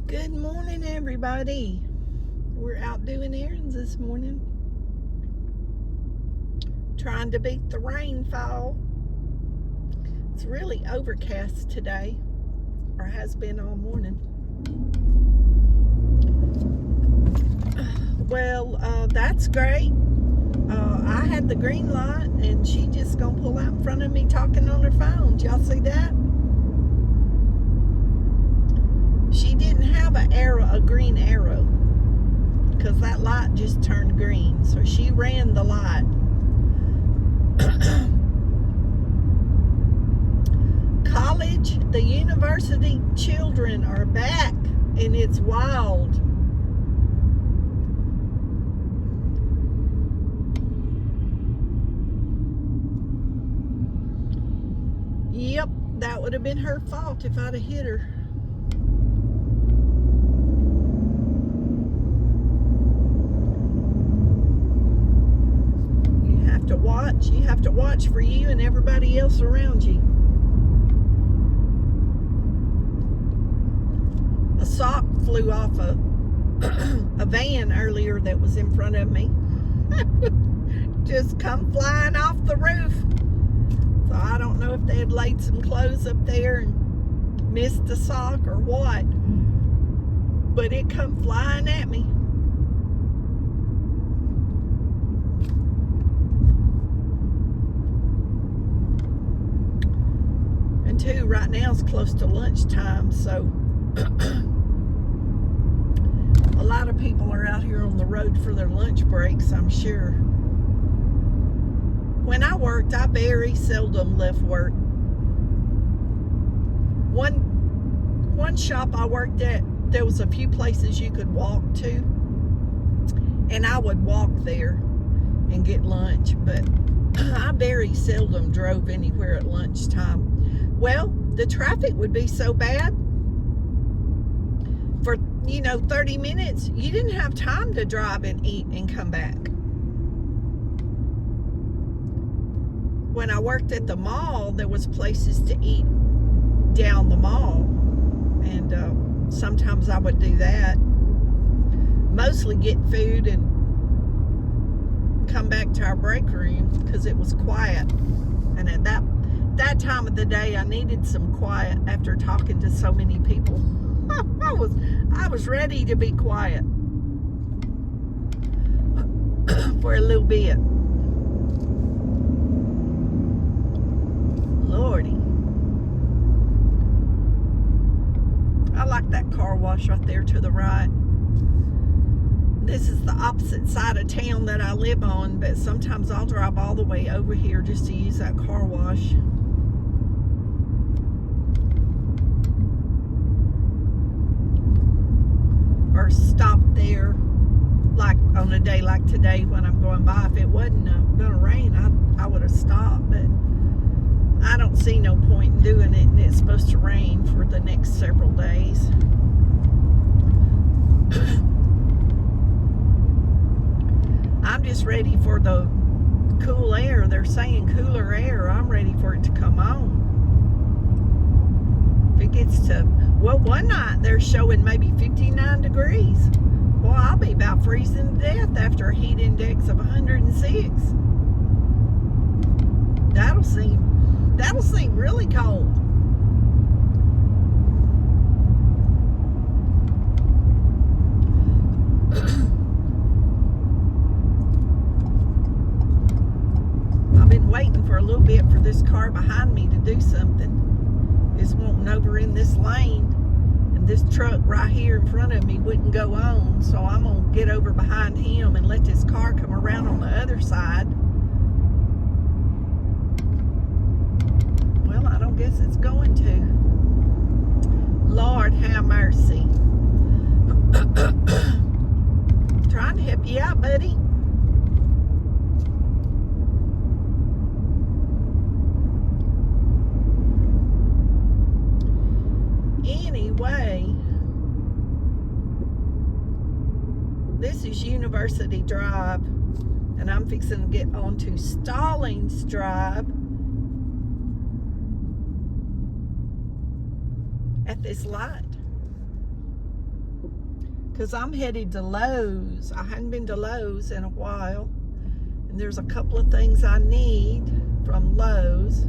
Good morning, everybody. We're out doing errands this morning. Trying to beat the rainfall. It's really overcast today, or has been all morning. Well, that's great. I had the green light, and she just gonna pull out in front of me talking on her phone. Did y'all see that? She didn't have a green arrow, because that light just turned green. So she ran the light. The university children are back, and it's wild. Yep, that would have been her fault if I'd have hit her. You have to watch for you and everybody else around you. A sock flew off a van earlier that was in front of me. Just come flying off the roof. So I don't know if they had laid some clothes up there and missed the sock or what, but it come flying at me. And too, right now it's close to lunchtime, so a lot of people are out here on the road for their lunch breaks, I'm sure. When I worked, I very seldom left work. One shop I worked at, there was a few places you could walk to, and I would walk there and get lunch, but I very seldom drove anywhere at lunchtime. Well, the traffic would be so bad. For 30 minutes, you didn't have time to drive and eat and come back. When I worked at the mall, there was places to eat down the mall, and sometimes I would do that. Mostly get food and come back to our break room because it was quiet. And at that time of the day, I needed some quiet after talking to so many people. I was ready to be quiet for a little bit. Lordy. I like that car wash right there to the right. This is the opposite side of town that I live on, but sometimes I'll drive all the way over here just to use that car wash. Or stop there, like on a day like today when I'm going by. If it wasn't going to rain, I would have stopped, but I don't see no point in doing it, and it's supposed to rain for the next several days. I'm just ready for the cool air. They're saying cooler air. I'm ready for it to come on. If it gets to, one night they're showing maybe 59 degrees. Well, I'll be about freezing to death after a heat index of 106. That'll seem really cold. I've been waiting for a little bit for this car behind me to do something. It's wanting over in this lane, and this truck right here in front of me wouldn't go on, so I'm gonna get over behind him and let this car come around on the other side. Well, I don't guess it's going to. Lord have mercy. Trying to help you out, buddy. Anyway, this is University Drive, and I'm fixing to get onto Stallings Drive at this light. because I'm headed to Lowe's. I hadn't been to Lowe's in a while, and there's a couple of things I need from Lowe's,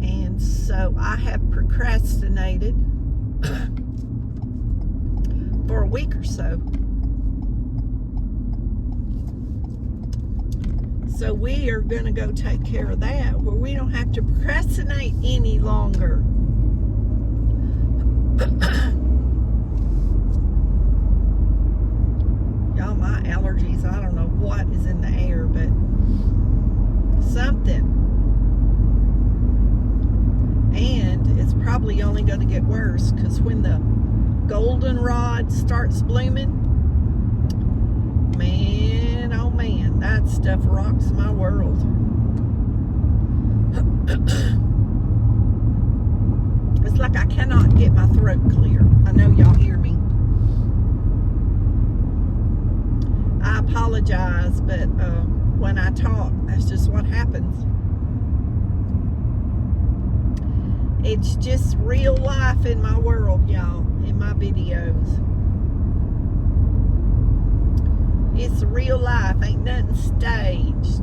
and so I have procrastinated for a week or so. So we are going to go take care of that, where we don't have to procrastinate any longer. Y'all, my allergies, I don't know what is in the air, but something. And it's probably only going to get worse, because when the goldenrod starts blooming, man, oh man, that stuff rocks my world. It's like I cannot get my throat clear. I know y'all hear me. I apologize, but when I talk, that's just what happens. It's just real life in my world, y'all, in my videos. It's real life, ain't nothing staged.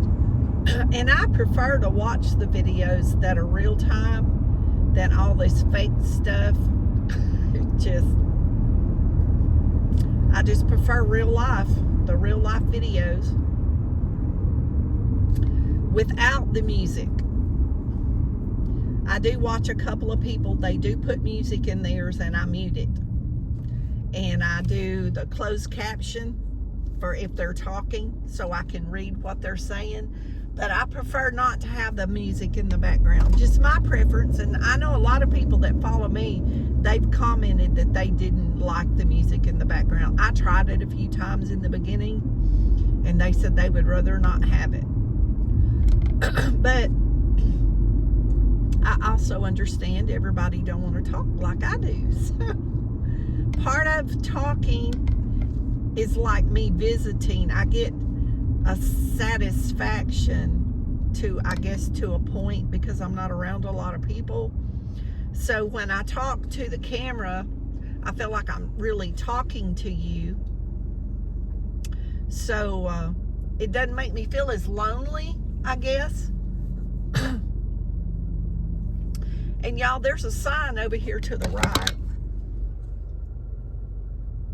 And I prefer to watch the videos that are real time than all this fake stuff. I just prefer real life, the real life videos without the music. I do watch a couple of people, they do put music in theirs, and I mute it. And I do the closed caption for if they're talking, so I can read what they're saying. But I prefer not to have the music in the background. Just my preference. And I know a lot of people that follow me, they've commented that they didn't like the music in the background. I tried it a few times in the beginning, and they said they would rather not have it. But I also understand everybody don't want to talk like I do. So part of talking is like me visiting. I get a satisfaction to, I guess, to a point, because I'm not around a lot of people. So when I talk to the camera, I feel like I'm really talking to you. So it doesn't make me feel as lonely, I guess. And y'all, there's a sign over here to the right.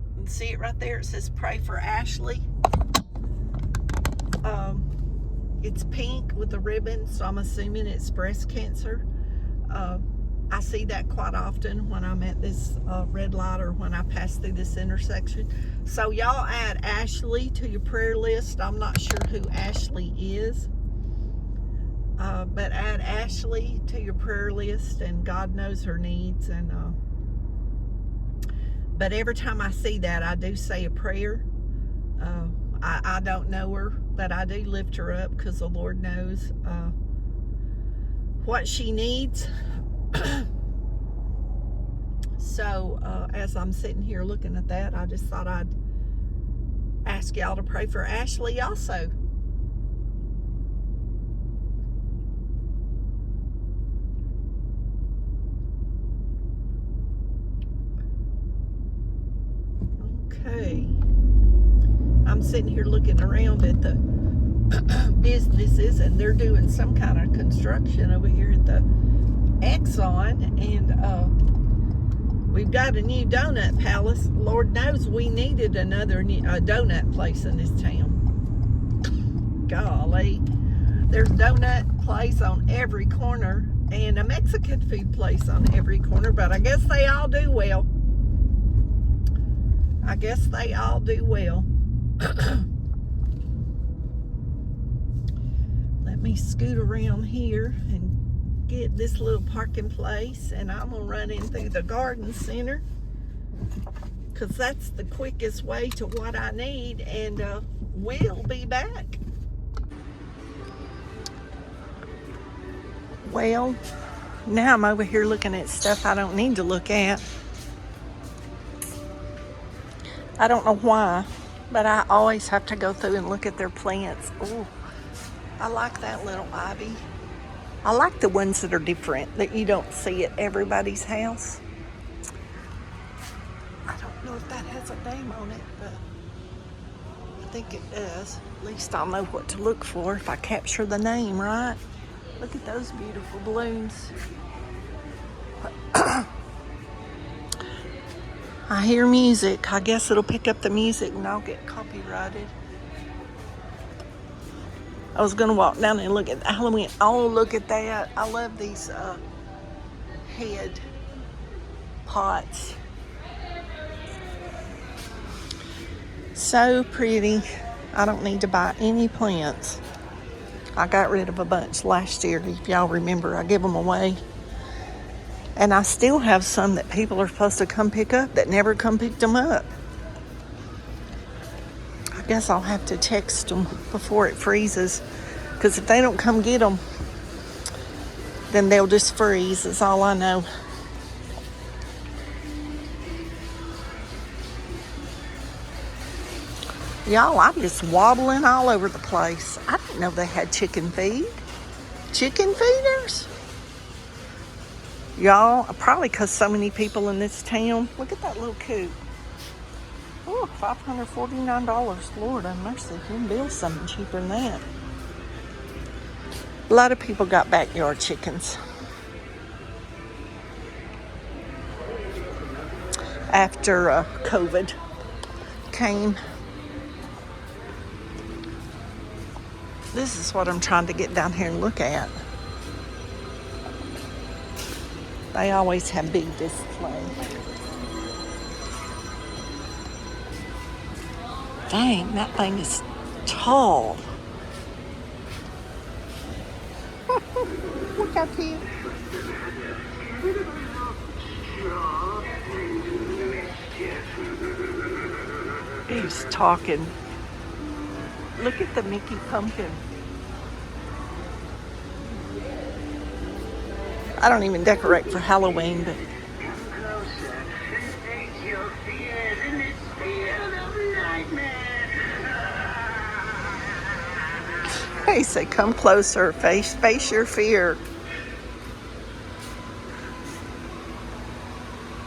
You can see it right there. It says pray for Ashley. It's pink with a ribbon, so I'm assuming it's breast cancer. I see that quite often when I'm at this red light, or when I pass through this intersection. So y'all add Ashley to your prayer list. I'm not sure who Ashley is, but add Ashley to your prayer list, and God knows her needs. And but every time I see that, I do say a prayer. I don't know her, but I do lift her up, because the Lord knows what she needs. So as I'm sitting here looking at that, I just thought I'd ask y'all to pray for Ashley also. Okay. I'm sitting here looking around at the businesses, and they're doing some kind of construction over here at the Exxon, and we've got a new donut palace. Lord knows we needed another donut place in this town. Golly, there's a donut place on every corner, and a Mexican food place on every corner, but I guess they all do well. I guess they all do well. Let me scoot around here and get this little parking place, and I'm gonna run in through the garden center, because that's the quickest way to what I need, and we'll be back. Well, now I'm over here looking at stuff I don't need to look at. I don't know why, but I always have to go through and look at their plants. Oh, I like that little ivy. I like the ones that are different, that you don't see at everybody's house. I don't know if that has a name on it, but I think it does. At least I'll know what to look for if I capture the name right. Look at those beautiful balloons. I hear music. I guess it'll pick up the music and I'll get copyrighted. I was gonna walk down and look at Halloween. Oh, look at that. I love these head pots. So pretty. I don't need to buy any plants. I got rid of a bunch last year. If y'all remember, I give them away. And I still have some that people are supposed to come pick up that never come pick them up. I guess I'll have to text them before it freezes. Because if they don't come get them, then they'll just freeze, is all I know. Y'all, I'm just wobbling all over the place. I didn't know they had chicken feed. Chicken feeders? Y'all, probably because so many people in this town. Look at that little coop. Oh, $549. Lord have mercy. You can build something cheaper than that. A lot of people got backyard chickens. After COVID came. This is what I'm trying to get down here and look at. They always have big display. Dang, that thing is tall. Look how cute. He's talking. Look at the Mickey pumpkin. I don't even decorate for Halloween, but they say come closer, face your fear.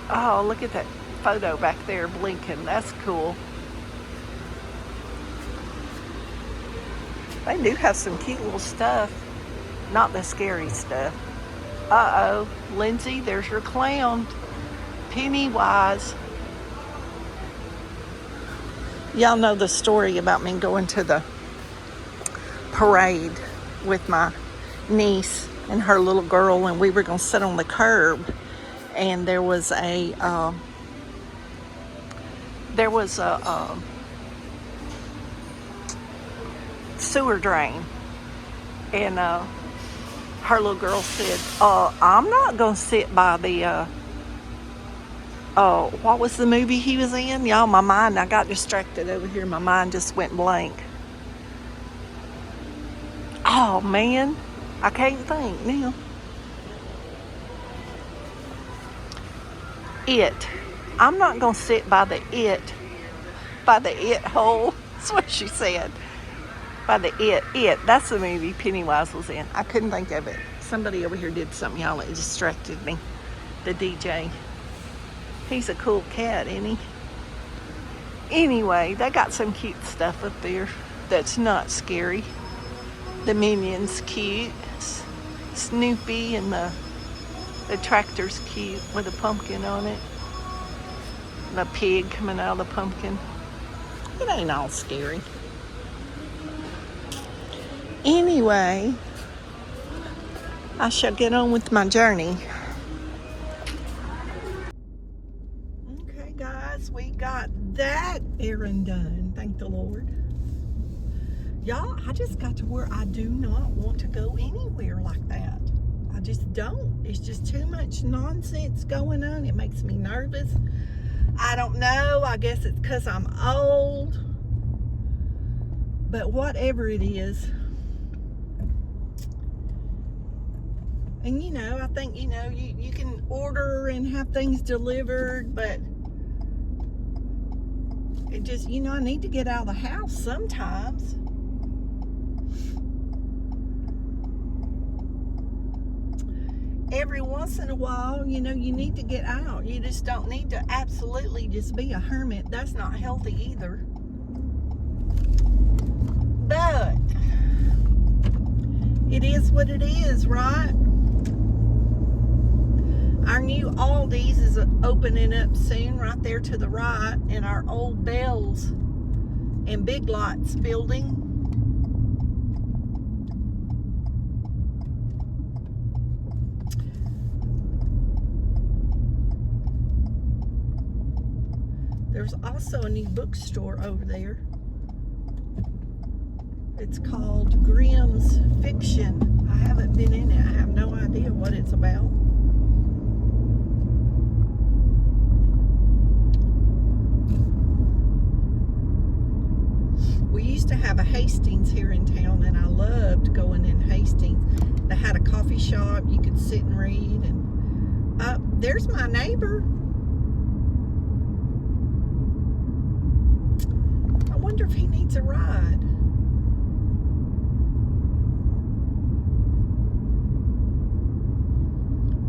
Oh, look at that photo back there blinking. That's cool. They do have some cute little stuff. Not the scary stuff. Uh-oh, Lindsay, there's your clown. Pennywise. Y'all know the story about me going to the parade with my niece and her little girl, and we were going to sit on the curb, and there was a sewer drain, and her little girl said, I'm not gonna sit by the what was the movie he was in? Y'all, my mind, I got distracted over here. My mind just went blank. Oh man, I can't think now. It. I'm not gonna sit by the it hole. That's what she said. By the it. That's the movie Pennywise was in. I couldn't think of it. Somebody over here did something, y'all. It distracted me. The DJ. He's a cool cat, isn't he? Anyway, they got some cute stuff up there that's not scary. The Minions cute. Snoopy and the tractor's cute with a pumpkin on it. And a pig coming out of the pumpkin. It ain't all scary. Anyway, I shall get on with my journey. Okay, guys, we got that errand done. Thank the Lord. Y'all, I just got to where I do not want to go anywhere like that. I just don't. It's just too much nonsense going on. It makes me nervous. I don't know. I guess it's because I'm old. But whatever it is. And you know, I think, you know, you can order and have things delivered, but it just, you know, I need to get out of the house sometimes. every once in a while, you know, you need to get out. You just don't need to absolutely just be a hermit. That's not healthy either. But it is what it is, right? Our new Aldi's is opening up soon right there to the right, and our old Bells and Big Lots building. There's also a new bookstore over there. It's called Grimm's Fiction. I haven't been in it. I have no idea what it's about. We used to have a Hastings here in town, and I loved going in Hastings. They had a coffee shop. You could sit and read. And there's my neighbor. I wonder if he needs a ride.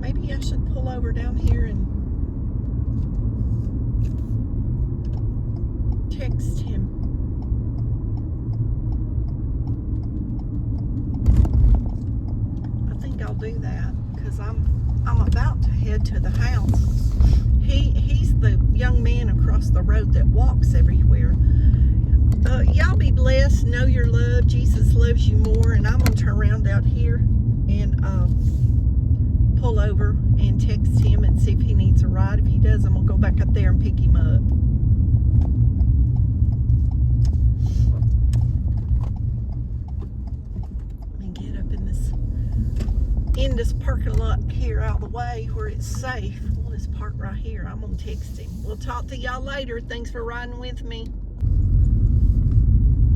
Maybe I should pull over down here and text him. I think I'll do that because I'm about to head to the house. He's the young man across the road that walks everywhere. Y'all be blessed. Know your love. Jesus loves you more. And I'm gonna turn around out here and pull over and text him and see if he needs a ride. If he does, I'm gonna go back up there and pick him up. Let me get up in this parking lot here out of the way where it's safe. We'll just park right here. I'm gonna text him. We'll talk to y'all later. Thanks for riding with me.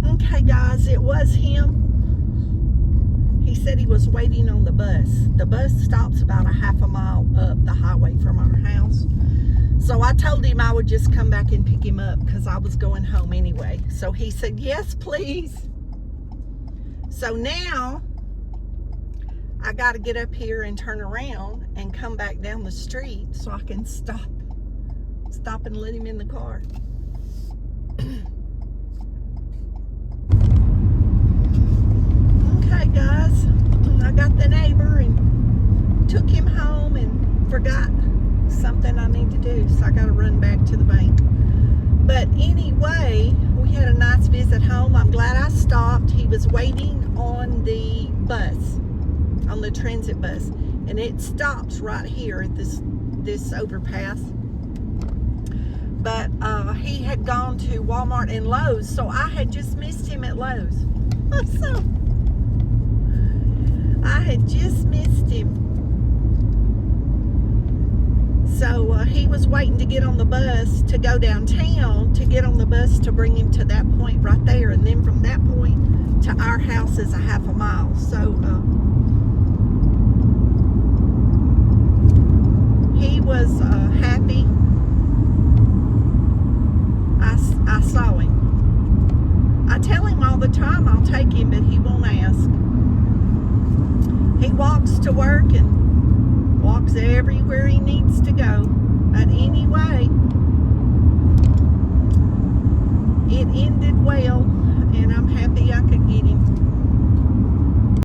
Okay guys, it was him. He said he was waiting on the bus. The bus stops about a half a mile up the highway from our house. So I told him I would just come back and pick him up because I was going home anyway. So he said, yes, please. So now I got to get up here and turn around and come back down the street so I can stop and let him in the car. Okay guys, I got the neighbor and took him home and forgot something I need to do, so I got to run back to the bank. But anyway, we had a nice visit home. I'm glad I stopped. He was waiting on the bus, on the transit bus, and it stops right here at this overpass. But he had gone to Walmart and Lowe's, so I had just missed him at Lowe's. So I had just missed him. So he was waiting to get on the bus to go downtown, to get on the bus to bring him to that point right there. And then from that point to our house is a half a mile. So he was happy. I saw him. I tell him all the time I'll take him, but he won't ask. He walks to work and walks everywhere he needs to go. But anyway, it ended well, and I'm happy I could get him.